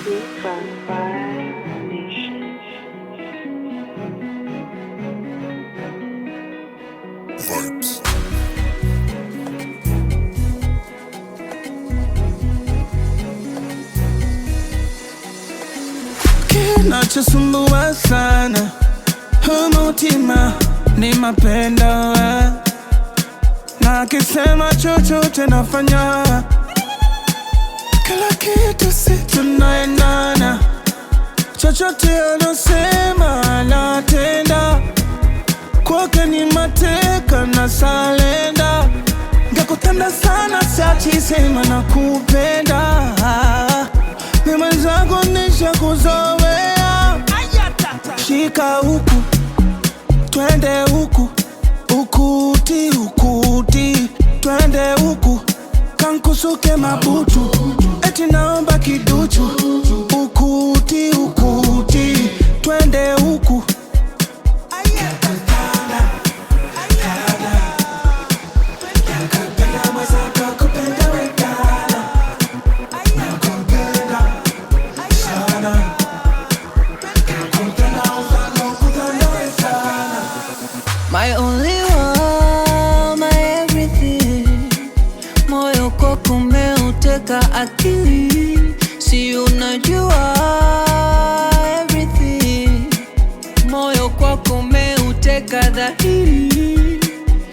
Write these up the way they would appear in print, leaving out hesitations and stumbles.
Super Vibe Nation. Vibes. Kinachosumbua sana umutima ni mapendo, na kisema chochote nafanya, kila kitu si tunaendana, chochote anasema natenda, kwake ni mateka na salenda, ngakutenda sana siachi sema na kupenda, mema zako nisha kuzoea, shika huku twende huku, ukuti ukuti twende huku, kankusuke mabutu eti naomba kiduchu, ukuti ukuti twende huku. My only one, my everything. Moyo kwako umeuteka akili, si unajua everything. Moyo kwako umeuteka dhahiri,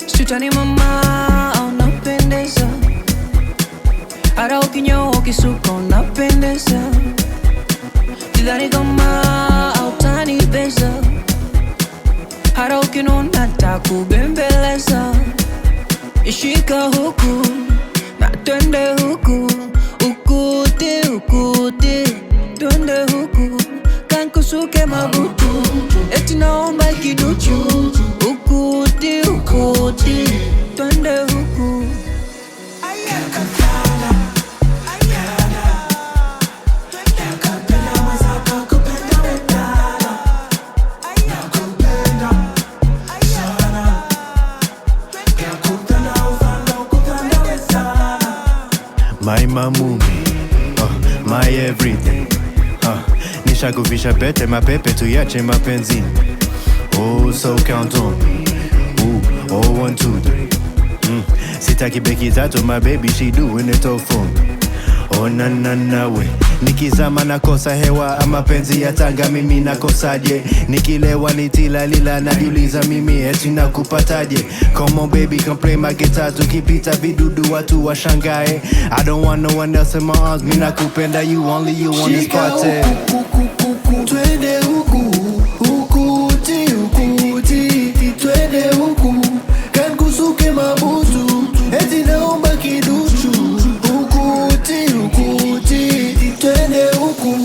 sitani mama unapendeza, hata ukinyoa ukisuka unapendeza, sidhani kama utanibeza, hata ukinuna takubembeleza, ishika huku na twende huku, ukuti ukuti twende huku, kankusuke mabutu eti naomba kiduchu, ukuti ukuti twende huku. My mamumi, my everything, nishakuvisha pete mapepe tuyache mapenzi. Oh, so count on me. Ooh, oh, 1, 2, 3. Sitaki beki tatu, my baby she doing it all for me. Oh na na na we, nikizama nakosa hewa, ama penzi ya tanga mimi nakosaje? Nikilewa nitilalila najiuliza mimi eti nakupataje? Come on baby, come play my guitar, tukipita vidudu watu washangae. I don't want no one else in my arms, mimi nakupenda you, only you on this party. Twende huku, ukuti ukuti twende huku, kankusuke mabutu eti naomba kiduchu, ukuti ukuti twende huku.